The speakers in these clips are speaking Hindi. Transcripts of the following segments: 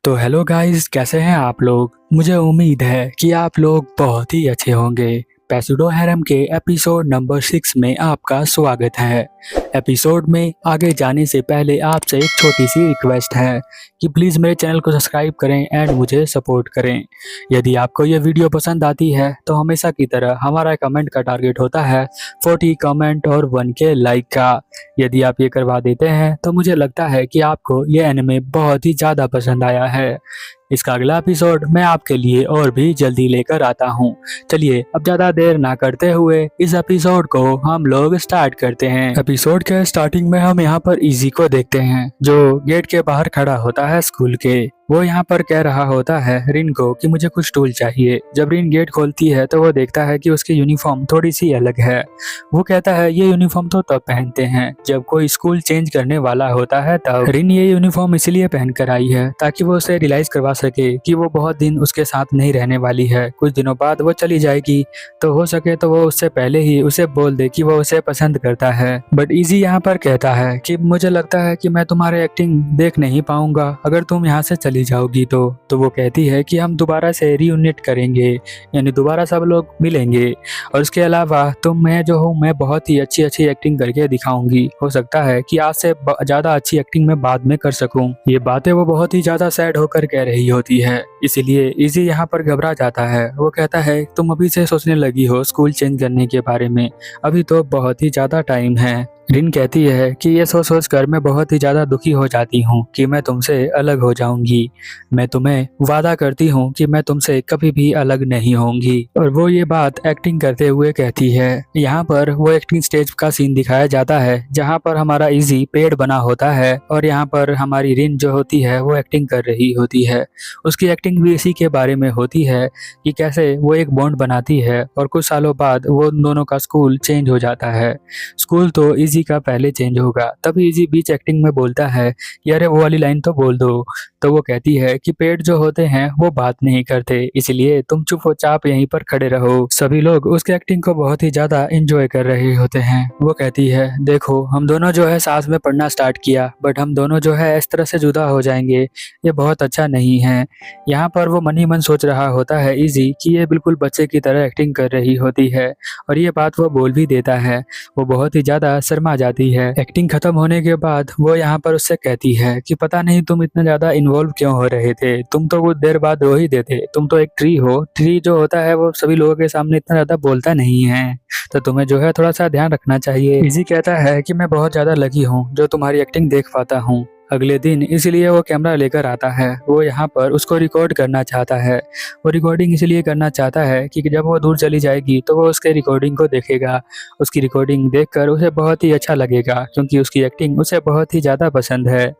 तो हेलो गाइस, कैसे हैं आप लोग। मुझे उम्मीद है कि आप लोग बहुत ही अच्छे होंगे। पैसुडो हैरम के एपिसोड नंबर 6 में आपका स्वागत है। एपिसोड में आगे जाने से पहले आपसे एक छोटी सी रिक्वेस्ट है कि प्लीज़ मेरे चैनल को सब्सक्राइब करें एंड मुझे सपोर्ट करें। यदि आपको ये वीडियो पसंद आती है तो हमेशा की तरह हमारा कमेंट का टारगेट होता है 40 कमेंट और 1K लाइक का। यदि आप ये करवा देते हैं तो मुझे लगता है कि आपको ये एनिमे बहुत ही ज़्यादा पसंद आया है। इसका अगला एपिसोड मैं आपके लिए और भी जल्दी लेकर आता हूँ। चलिए अब ज़्यादा देर ना करते हुए इस एपिसोड को हम लोग स्टार्ट करते हैं। एपिसोड के स्टार्टिंग में हम यहाँ पर इजी को देखते हैं जो गेट के बाहर खड़ा होता है स्कूल के। वो यहाँ पर कह रहा होता है रिन को कि मुझे कुछ टूल चाहिए। जब रिन गेट खोलती है तो वो देखता है कि उसकी यूनिफॉर्म थोड़ी सी अलग है। वो कहता है ये यूनिफॉर्म तो तब पहनते हैं जब कोई स्कूल चेंज करने वाला होता है तब। रिन ये यूनिफॉर्म इसलिए पहन कर आई है ताकि वो उसे रियलाइज करवा सके कि वो बहुत दिन उसके साथ नहीं रहने वाली है। कुछ दिनों बाद वो चली जाएगी, तो हो सके तो वो उससे पहले ही उसे बोल दे कि वो उसे पसंद करता है। बट इजी यहाँ पर कहता है कि मुझे लगता है कि मैं तुम्हारे एक्टिंग देख नहीं पाऊंगा अगर तुम यहाँ से चली जाओगी तो वो कहती है कि हम दोबारा से रीयूनिट करेंगे, यानी दोबारा सब लोग मिलेंगे। और उसके अलावा मैं जो हूँ मैं बहुत ही अच्छी अच्छी एक्टिंग करके दिखाऊंगी। हो सकता है कि आज से ज़्यादा अच्छी एक्टिंग मैं बाद में कर सकूं। ये बातें वो बहुत ही ज़्यादा सैड होकर कह रही होती है, इसीलिए इजी यहाँ पर घबरा जाता है। वो कहता है तुम अभी से सोचने लगी हो स्कूल चेंज करने के बारे में, अभी तो बहुत ही ज़्यादा टाइम है। रिन कहती है कि ये सोच सोच कर मैं बहुत ही ज़्यादा दुखी हो जाती हूँ कि मैं तुमसे अलग हो जाऊंगी। मैं तुम्हें वादा करती हूँ कि मैं तुमसे कभी भी अलग नहीं होंगी। और वो ये बात एक्टिंग करते हुए कहती है। यहाँ पर वो एक्टिंग स्टेज का सीन दिखाया जाता है जहाँ पर हमारा इजी पेड़ बना होता है और यहाँ पर हमारी रिन जो होती है वो एक्टिंग कर रही होती है। उसकी एक्टिंग भी इसी के बारे में होती है कि कैसे वो एक बॉन्ड बनाती है और कुछ सालों बाद वो दोनों का स्कूल चेंज हो जाता है। स्कूल तो इजी का पहले चेंज होगा, तभी इजी बीच एक्टिंग में बोलता है कि अरे वो वाली लाइन तो बोल दो। तो वो कहती है कि पेड़ जो होते हैं वो बात नहीं करते, इसलिए तुम चुपचाप यहीं पर खड़े रहो। सभी लोग उसके एक्टिंग को बहुत ही ज्यादा एंजॉय कर रहे होते हैं। वो कहती है देखो हम दोनों जो है साथ में पढ़ना स्टार्ट किया, बट हम दोनों जो है इस तरह से जुदा हो जाएंगे, ये बहुत अच्छा नहीं है। यहाँ पर वो मन ही मन सोच रहा होता है इजी कि ये बिल्कुल बच्चे की तरह एक्टिंग कर रही होती है, और ये बात वो बोल भी देता है। वो बहुत ही ज्यादा शर्मा जाती है। एक्टिंग खत्म होने के बाद वो यहाँ पर उससे कहती है कि पता नहीं तुम इतना ज्यादा इन्वॉल्व क्यों हो रहे थे, तुम तो कुछ देर बाद रो ही देते। तुम तो एक ट्री हो, ट्री जो होता है वो सभी लोगों के सामने इतना ज्यादा बोलता नहीं है, तो तुम्हें जो है थोड़ा सा ध्यान रखना चाहिए। इजी कहता है कि मैं बहुत ज्यादा लकी हूँ जो तुम्हारी एक्टिंग देख पाता हूँ। अगले दिन इसलिए वो कैमरा लेकर आता है। वो यहाँ पर उसको रिकॉर्ड करना चाहता है। वो रिकॉर्डिंग इसलिए करना चाहता है कि जब वो दूर चली जाएगी तो वो उसके रिकॉर्डिंग को देखेगा। उसकी रिकॉर्डिंग देखकर उसे बहुत ही अच्छा लगेगा क्योंकि उसकी एक्टिंग उसे बहुत ही ज़्यादा पसंद है।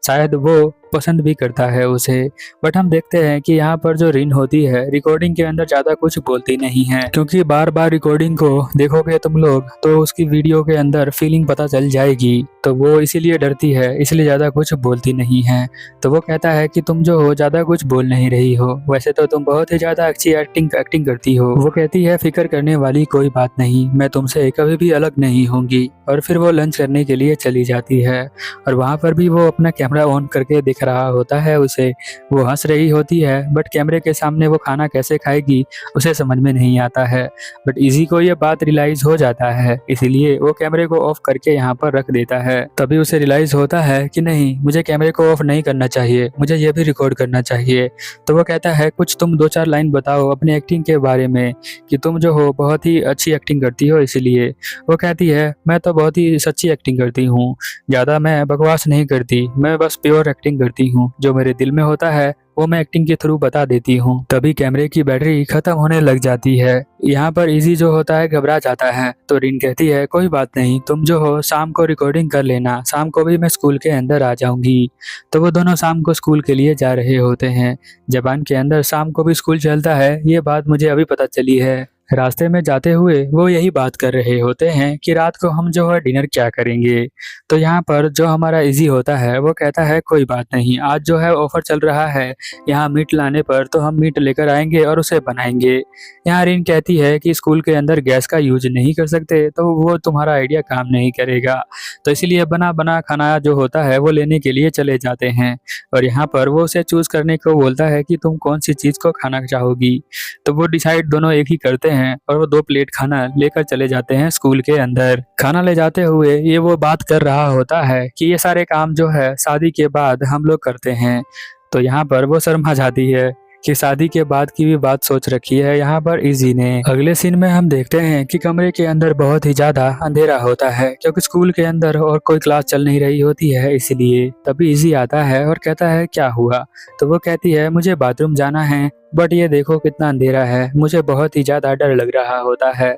शायद वो पसंद भी करता है उसे। बट हम देखते हैं कि यहाँ पर जो रिन होती है रिकॉर्डिंग के अंदर ज़्यादा कुछ बोलती नहीं है, क्योंकि बार बार रिकॉर्डिंग को देखोगे तुम लोग तो उसकी वीडियो के अंदर फीलिंग पता चल जाएगी, तो वो इसीलिए डरती है, इसलिए ज़्यादा कुछ बोलती नहीं है। तो वो कहता है कि तुम जो हो ज़्यादा कुछ बोल नहीं रही हो, वैसे तो तुम बहुत ही ज़्यादा अच्छी एक्टिंग करती हो। वो कहती है फिक्र करने वाली कोई बात नहीं, मैं तुमसे कभी भी अलग नहीं होंगी। और फिर वो लंच करने के लिए चली जाती है और वहाँ पर भी वो अपना कैमरा ऑन करके दिख रहा होता है उसे। वो हंस रही होती है, बट कैमरे के सामने वो खाना कैसे खाएगी उसे समझ में नहीं आता है। बट इजी को ये बात रियलाइज हो जाता है, इसीलिए वो कैमरे को ऑफ करके यहाँ पर रख देता है। तभी उसे रियलाइज होता है कि नहीं, मुझे कैमरे को ऑफ नहीं करना चाहिए, मुझे ये भी रिकॉर्ड करना चाहिए। तो वो कहता है कुछ तुम 2-4 लाइन बताओ अपनी एक्टिंग के बारे में कि तुम जो हो बहुत ही अच्छी एक्टिंग करती हो। इसलिए वो कहती है मैं तो बहुत ही सच्ची एक्टिंग करती हूँ, ज़्यादा मैं बकवास नहीं करती, मैं बस प्योर एक्टिंग करती हूँ। जो मेरे दिल में होता है वो मैं एक्टिंग के थ्रू बता देती हूँ। तभी कैमरे की बैटरी खत्म होने लग जाती है। यहाँ पर इजी जो होता है घबरा जाता है। तो रिन कहती है कोई बात नहीं, तुम जो हो शाम को रिकॉर्डिंग कर लेना, शाम को भी मैं स्कूल के अंदर आ जाऊंगी। तो वो दोनों शाम को स्कूल के लिए जा रहे होते हैं। जापान के अंदर शाम को भी स्कूल चलता है, ये बात मुझे अभी पता चली है। रास्ते में जाते हुए वो यही बात कर रहे होते हैं कि रात को हम जो है डिनर क्या करेंगे। तो यहाँ पर जो हमारा इजी होता है वो कहता है कोई बात नहीं, आज जो है ऑफर चल रहा है यहाँ मीट लाने पर, तो हम मीट लेकर आएंगे और उसे बनाएंगे। यहाँ रिन कहती है कि स्कूल के अंदर गैस का यूज नहीं कर सकते, तो वो तुम्हारा आइडिया काम नहीं करेगा। तो इसलिए बना बना खाना जो होता है वो लेने के लिए चले जाते हैं। और यहाँ पर वो उसे चूज करने को बोलता है कि तुम कौन सी चीज को खाना चाहोगी। तो वो डिसाइड दोनों एक ही करते हैं और वो 2 प्लेट खाना लेकर चले जाते हैं स्कूल के अंदर। खाना ले जाते हुए ये वो बात कर रहा होता है कि ये सारे काम जो है शादी के बाद हम लोग करते हैं। तो यहाँ पर वो शर्मा जाती है कि शादी के बाद की भी बात सोच रखी है यहाँ पर इजी ने। अगले सीन में हम देखते हैं कि कमरे के अंदर बहुत ही ज्यादा अंधेरा होता है क्योंकि स्कूल के अंदर और कोई क्लास चल नहीं रही होती है, इसलिए तभी इजी आता है और कहता है क्या हुआ। तो वो कहती है मुझे बाथरूम जाना है, बट ये देखो कितना अंधेरा है, मुझे बहुत ही ज्यादा डर लग रहा होता है।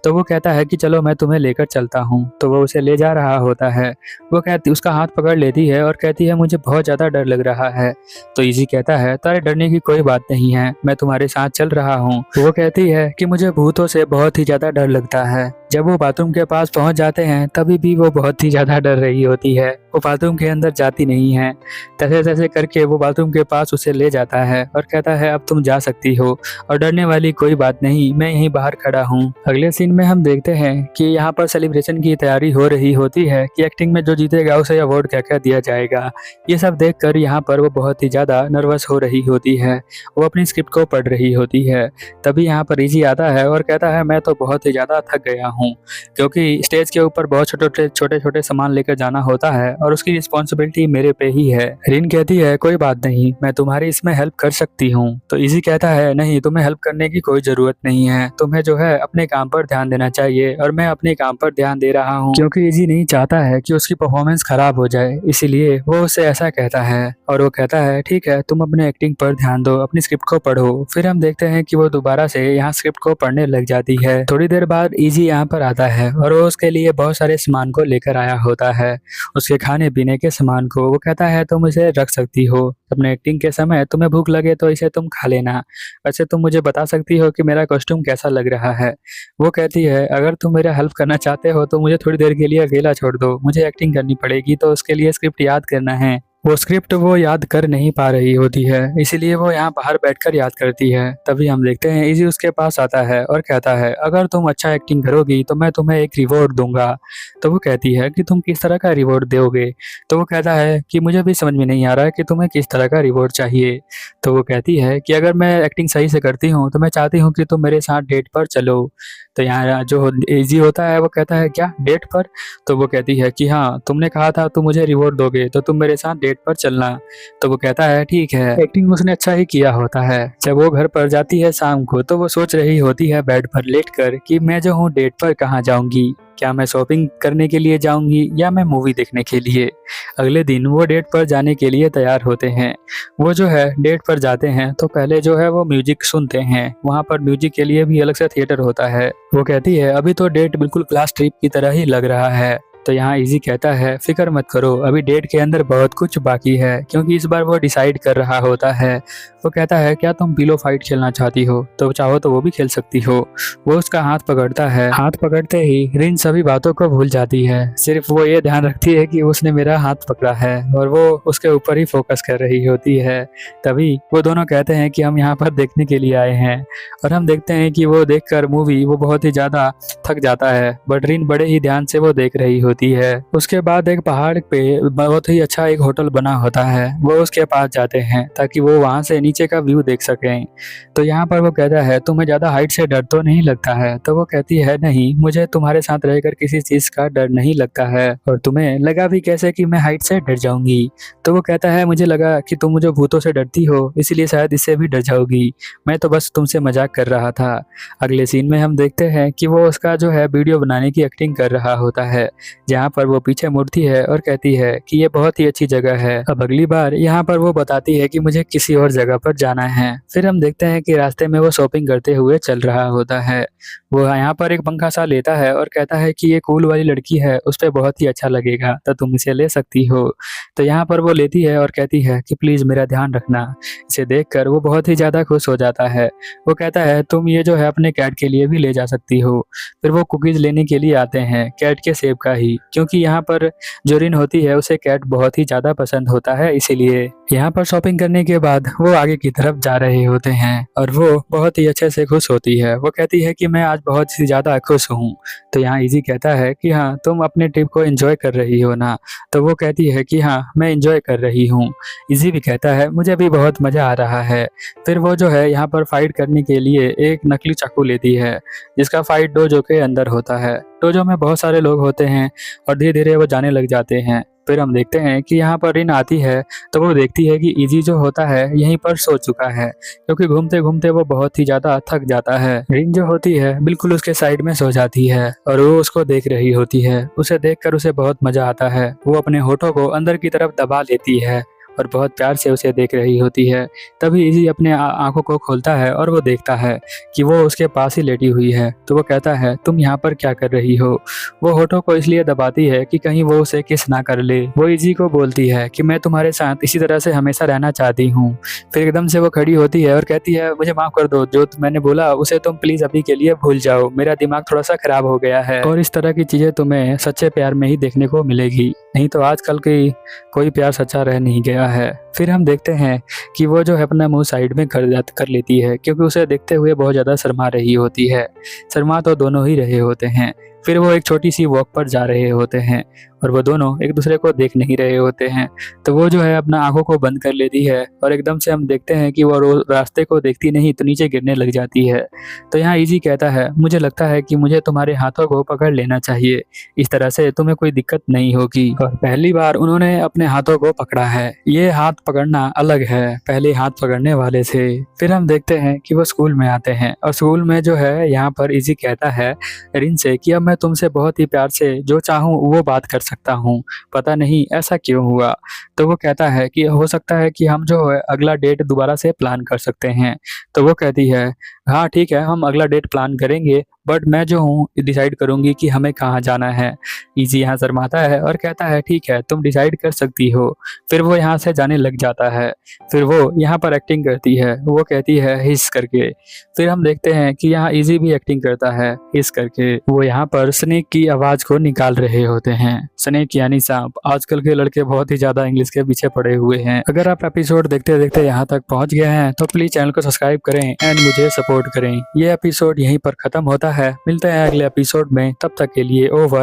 तो वो कहता है कि चलो मैं तुम्हें लेकर चलता हूँ। तो वो उसे ले जा रहा होता है। वो कहती उसका हाथ पकड़ लेती है और कहती है मुझे बहुत ज्यादा डर लग रहा है। तो इजी कहता है तारे डरने की कोई बात नहीं है, मैं तुम्हारे साथ चल रहा हूँ। वो कहती है कि मुझे भूतों से बहुत ही ज्यादा डर लगता है। जब वो बाथरूम के पास पहुंच जाते हैं तभी भी वो बहुत ही ज्यादा डर रही होती है, वो बाथरूम के अंदर जाती नहीं है। तैसे तैसे करके वो बाथरूम के पास उसे ले जाता है और कहता है अब तुम जा सकती हो और डरने वाली कोई बात नहीं, मैं यहीं बाहर खड़ा हूँ। अगले सीन में हम देखते हैं कि यहाँ पर सेलिब्रेशन की तैयारी हो रही होती है कि एक्टिंग में जो जीतेगा उसे अवार्ड क्या क्या दिया जाएगा। ये सब देखकर यहाँ पर वो बहुत ही ज्यादा नर्वस हो रही होती है, वो अपनी स्क्रिप्ट को पढ़ रही होती है। तभी यहाँ पर इजी आता है और कहता है मैं तो बहुत ही ज्यादा थक गया हूँ क्योंकि स्टेज के ऊपर बहुत छोटे छोटे सामान लेकर जाना होता है और उसकी रिस्पॉन्सिबिलिटी मेरे पे ही है। रिन कहती है कोई बात नहीं, मैं तुम्हारी इसमें हेल्प कर सकती हूँ। तो इजी कहता है नहीं, तुम्हें हेल्प करने की कोई जरूरत नहीं है, तुम्हें जो है अपने काम पर ध्यान देना चाहिए और मैं अपने काम पर ध्यान दे रहा हूँ। क्योंकि इजी नहीं चाहता है कि उसकी परफॉर्मेंस खराब हो जाए, इसीलिए वो उससे ऐसा कहता है। और वो कहता है ठीक है, तुम अपने एक्टिंग पर ध्यान दो, अपनी स्क्रिप्ट को पढ़ो। फिर हम देखते हैं कि वो दोबारा से यहाँ स्क्रिप्ट को पढ़ने लग जाती है। थोड़ी देर बाद इजी यहाँ पर आता है और वो उसके लिए बहुत सारे सामान को लेकर आया होता है, उसके खाने पीने के सामान को। वो कहता है तुम इसे रख सकती हो, अपने एक्टिंग के समय तुम्हें भूख लगे तो इसे तुम खा लेना। वैसे तुम मुझे बता सकती हो कि मेरा कॉस्ट्यूम कैसा लग रहा है। वो कहती है अगर तुम मेरा हेल्प करना चाहते हो तो मुझे थोड़ी देर के लिए अकेला छोड़ दो, मुझे एक्टिंग करनी पड़ेगी, तो उसके लिए स्क्रिप्ट याद करना है। वो स्क्रिप्ट वो याद कर नहीं पा रही होती है, इसीलिए वो यहाँ बाहर बैठकर याद करती है। तभी हम देखते हैं इजी उसके पास आता है और कहता है अगर तुम अच्छा एक्टिंग करोगी तो मैं तुम्हें एक रिवॉर्ड दूंगा। तो वो कहती है कि तुम किस तरह का रिवॉर्ड दोगे। तो वो कहता है कि मुझे भी समझ में नहीं आ रहा है कि तुम्हें किस तरह का रिवॉर्ड चाहिए। तो वो कहती है कि अगर मैं एक्टिंग सही से करती हूँ तो मैं चाहती हूँ कि तुम मेरे साथ डेट पर चलो। तो यहाँ जो इजी होता है वो कहता है क्या डेट पर। तो वो कहती है कि हाँ, तुमने कहा था तुम मुझे रिवॉर्ड दोगे तो तुम मेरे साथ डेट पर चलना। तो वो कहता है ठीक है। एक्टिंग उसने अच्छा ही किया होता है। जब वो घर पर जाती है शाम को तो वो सोच रही होती है बेड पर लेटकर कि मैं जो हूँ डेट पर कहाँ जाऊंगी, क्या मैं शॉपिंग करने के लिए जाऊंगी या मैं मूवी देखने के लिए। अगले दिन वो डेट पर जाने के लिए तैयार होते हैं। वो जो है डेट पर जाते हैं तो पहले जो है वो म्यूजिक सुनते हैं, वहाँ पर म्यूजिक के लिए भी अलग से थिएटर होता है। वो कहती है अभी तो डेट बिल्कुल क्लास ट्रिप की तरह ही लग रहा है। तो यहाँ इजी कहता है फिक्र मत करो, अभी डेट के अंदर बहुत कुछ बाकी है, क्योंकि इस बार वो डिसाइड कर रहा होता है। वो कहता है क्या तुम पिलो फाइट खेलना चाहती हो, तो चाहो तो वो भी खेल सकती हो। वो उसका हाथ पकड़ता है, हाथ पकड़ते ही रिन सभी बातों को भूल जाती है, सिर्फ वो ये ध्यान रखती है कि उसने मेरा हाथ पकड़ा है और वो उसके ऊपर ही फोकस कर रही होती है। तभी वो दोनों कहते हैं कि हम यहाँ पर देखने के लिए आए हैं। और हम देखते हैं कि वो देखकर मूवी वो बहुत ही ज्यादा थक जाता है, बट रिन बड़े ही ध्यान से वो देख रही होती है। उसके बाद एक पहाड़ पे बहुत ही अच्छा एक होटल बना होता है, वो उसके पास जाते हैं ताकि वो वहां से नीचे का व्यू देख सकें। तो यहाँ पर वो कहता है तुम्हें ज्यादा हाइट से डर तो नहीं लगता है। तो वो कहती है नहीं, मुझे तुम्हारे साथ रहकर किसी चीज का डर नहीं लगता है, और तुम्हें लगा भी कैसे कि मैं हाइट से डर जाऊंगी। तो वो कहता है मुझे लगा कि तुम मुझे भूतों से डरती हो, इसलिए शायद इससे भी डर जाओगी, मैं तो बस तुमसे मजाक कर रहा था। अगले सीन में हम देखते हैं कि वो उसका जो है वीडियो बनाने की एक्टिंग कर रहा होता है, जहाँ पर वो पीछे मुड़ती है और कहती है कि ये बहुत ही अच्छी जगह है। अब अगली बार यहाँ पर वो बताती है कि मुझे किसी और जगह पर जाना है। फिर हम देखते हैं कि रास्ते में वो शॉपिंग करते हुए चल रहा होता है। वो यहाँ पर एक पंखा सा लेता है और कहता है कि ये कूल वाली लड़की है, उस पर बहुत ही अच्छा लगेगा, तो तुम इसे ले सकती हो। तो यहाँ पर वो लेती है और कहती है कि प्लीज मेरा ध्यान रखना। इसे देखकर वो बहुत ही ज्यादा खुश हो जाता है। वो कहता है तुम ये जो है अपने कैट के लिए भी ले जा सकती हो। फिर वो कुकीज लेने के लिए आते हैं, कैट के सेब का ही, क्योंकि यहाँ पर जो रिन होती है उसे कैट बहुत ही ज्यादा पसंद होता है, इसीलिए। यहाँ पर शॉपिंग करने के बाद वो आगे की तरफ जा रहे होते हैं और वो बहुत ही अच्छे से खुश होती है। वो कहती है कि मैं आज बहुत ही ज्यादा खुश हूँ। तो यहाँ इजी कहता है कि हाँ तुम अपने ट्रिप को एंजॉय कर रही हो ना। तो वो कहती है कि हाँ मैं एंजॉय कर रही हूँ। इजी भी कहता है मुझे भी बहुत मजा आ रहा है। फिर वो जो है यहाँ पर फाइट करने के लिए एक नकली चाकू लेती है, जिसका फाइट डोजो के अंदर होता है। डोजो में बहुत सारे लोग होते हैं और धीरे धीरे वो जाने लग जाते हैं। फिर हम देखते हैं कि यहाँ पर रिन आती है, तो वो देखती है कि इजी जो होता है यहीं पर सो चुका है, क्योंकि घूमते घूमते वो बहुत ही ज्यादा थक जाता है। रिन जो होती है बिल्कुल उसके साइड में सो जाती है और वो उसको देख रही होती है। उसे देखकर उसे बहुत मजा आता है। वो अपने होठों को अंदर की तरफ दबा लेती है और बहुत प्यार से उसे देख रही होती है। तभी इजी अपने आंखों को खोलता है और वो देखता है कि वो उसके पास ही लेटी हुई है। तो वो कहता है तुम यहाँ पर क्या कर रही हो। वो होठों को इसलिए दबाती है कि कहीं वो उसे किस ना कर ले। वो इजी को बोलती है कि मैं तुम्हारे साथ इसी तरह से हमेशा रहना चाहती हूँ। फिर एकदम से वो खड़ी होती है और कहती है मुझे माफ कर दो, जो मैंने बोला उसे तुम प्लीज अभी के लिए भूल जाओ, मेरा दिमाग थोड़ा सा खराब हो गया है। और इस तरह की चीजें तुम्हें सच्चे प्यार में ही देखने को मिलेगी, नहीं तो आजकल की कोई प्यार सच्चा रह नहीं गया है। फिर हम देखते हैं कि वो जो है अपना मुंह साइड में कर लेती है, क्योंकि उसे देखते हुए बहुत ज़्यादा शर्मा रही होती है। शर्मा तो दोनों ही रहे होते हैं। फिर वो एक छोटी सी वॉक पर जा रहे होते हैं और वो दोनों एक दूसरे को देख नहीं रहे होते हैं। तो वो जो है अपना आंखों को बंद कर लेती है और एकदम से हम देखते हैं कि वो रास्ते को देखती नहीं तो नीचे गिरने लग जाती है। तो यहाँ इजी कहता है मुझे लगता है कि मुझे तुम्हारे हाथों को पकड़ लेना चाहिए, इस तरह से तुम्हें कोई दिक्कत नहीं होगी। और पहली बार उन्होंने अपने हाथों को पकड़ा है। ये हाथ पकड़ना अलग है, पहले हाथ पकड़ने वाले थे। फिर हम देखते हैं कि वो स्कूल में आते हैं और स्कूल में जो है यहाँ पर इजी कहता है रिन से कि अब मैं तुमसे बहुत ही प्यार से जो चाहूँ वो बात कर सकता हूँ, पता नहीं ऐसा क्यों हुआ। तो वो कहता है कि हो सकता है कि हम जो है अगला डेट दोबारा से प्लान कर सकते हैं। तो वो कहती है हाँ ठीक है, हम अगला डेट प्लान करेंगे, बट मैं जो हूँ डिसाइड करूंगी कि हमें कहाँ जाना है। इजी यहाँ शर्माता है और कहता है ठीक है तुम डिसाइड कर सकती हो। फिर वो यहाँ से जाने लग जाता है। फिर वो यहाँ पर एक्टिंग करती है, वो कहती है हिस करके। फिर हम देखते हैं कि यहाँ इजी भी एक्टिंग करता है हिस करके। वो यहाँ पर स्नेक की आवाज को निकाल रहे होते हैं। स्नेक यानी सांप। आजकल के लड़के बहुत ही ज्यादा इंग्लिश के पीछे पड़े हुए हैं। अगर आप एपिसोड देखते देखते यहाँ तक पहुँच गए हैं तो प्लीज चैनल को सब्सक्राइब करें एंड मुझे सपोर्ट करें। ये एपिसोड यहीं पर खत्म होता है। मिलते हैं अगले एपिसोड में, तब तक के लिए ओवर